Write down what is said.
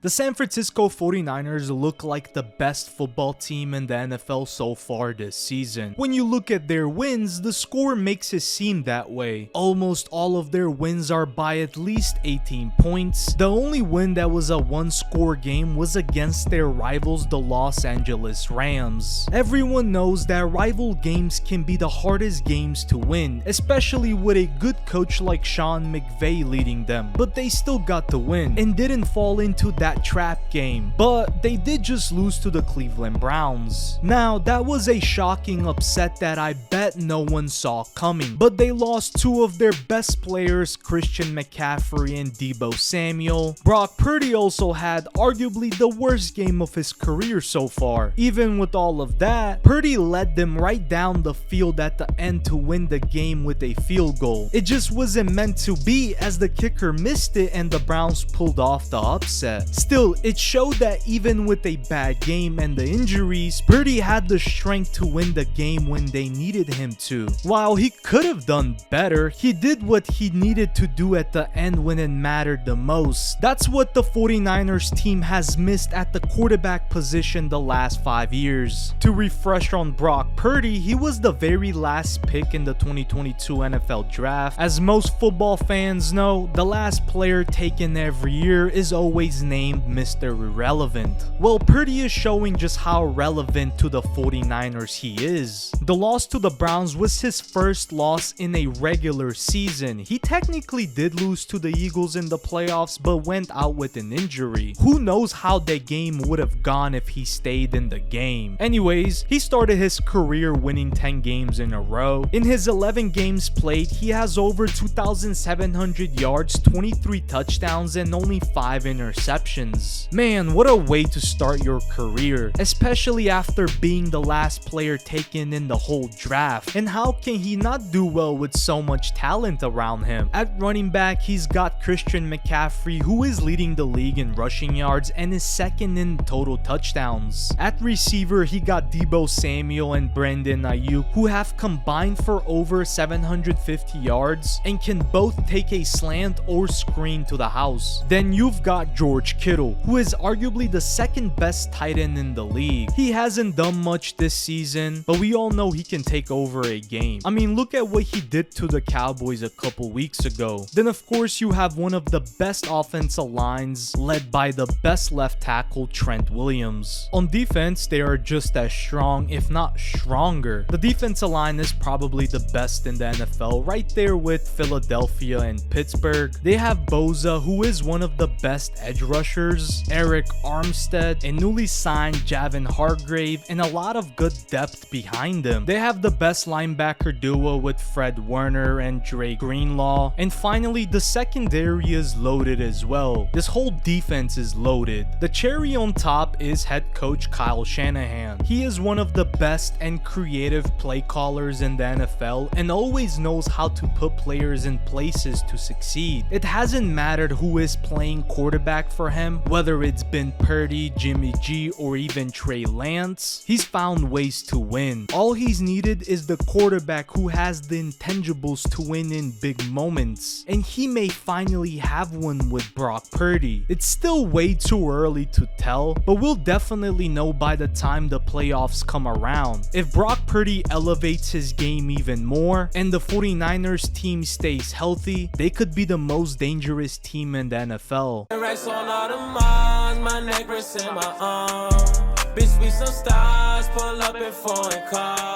The San Francisco 49ers look like the best football team in the NFL so far this season. When you look at their wins, the score makes it seem that way. Almost all of their wins are by at least 18 points. The only win that was a one-score game was against their rivals, the Los Angeles Rams. Everyone knows that rival games can be the hardest games to win, especially with a good coach like Sean McVay leading them. But they still got the win and didn't fall into that trap game, but they did just lose to the Cleveland Browns. Now, that was a shocking upset that I bet no one saw coming, but they lost two of their best players, Christian McCaffrey and Deebo Samuel. Brock Purdy also had arguably the worst game of his career so far. Even with all of that, Purdy led them right down the field at the end to win the game with a field goal. It just wasn't meant to be, as the kicker missed it and the Browns pulled off the upset. Still, it showed that even with a bad game and the injuries, Purdy had the strength to win the game when they needed him to. While he could have done better, he did what he needed to do at the end when it mattered the most. That's what the 49ers team has missed at the quarterback position the last 5 years. To refresh on Brock Purdy, he was the very last pick in the 2022 NFL Draft. As most football fans know, the last player taken every year is always named Mr. Irrelevant. Well, Purdy is showing just how relevant to the 49ers he is. The loss to the Browns was his first loss in a regular season. He technically did lose to the Eagles in the playoffs, but went out with an injury. Who knows how that game would have gone if he stayed in the game. Anyways, he started his career winning 10 games in a row. In his 11 games played, he has over 2,700 yards, 23 touchdowns, and only 5 interceptions. Man, what a way to start your career, especially after being the last player taken in the whole draft. And how can he not do well with so much talent around him? At running back, he's got Christian McCaffrey, who is leading the league in rushing yards and is second in total touchdowns. At receiver, he got Deebo Samuel and Brandon Ayuk, who have combined for over 750 yards and can both take a slant or screen to the house. Then you've got George Kittle, who is arguably the second best tight end in the league. He hasn't done much this season, but we all know he can take over a game. I mean, look at what he did to the Cowboys a couple weeks ago. Then of course you have one of the best offensive lines, led by the best left tackle, Trent Williams. On defense, they are just as strong, if not stronger. The defensive line is probably the best in the NFL, right there with Philadelphia and Pittsburgh. They have Bosa, who is one of the best edge rushers, Eric Armstead, and newly signed Javon Hargrave, and a lot of good depth behind them. They have the best linebacker duo with Fred Warner and Dre Greenlaw, and finally the secondary is loaded as well. This whole defense is loaded. The cherry on top is head coach Kyle Shanahan. He is one of the best and creative play callers in the NFL and always knows how to put players in places to succeed. It hasn't mattered who is playing quarterback for him, whether it's been Purdy, Jimmy G, or even Trey Lance. He's found ways to win. All he's needed is the quarterback who has the intangibles to win in big moments, and he may finally have one with Brock Purdy. It's still way too early to tell, but we'll definitely know by the time the playoffs come around. If Brock Purdy elevates his game even more and the 49ers team stays healthy, they could be the most dangerous team in the NFL. My neck rests in my arm. Bitch, we some stars, pull up in foreign cars.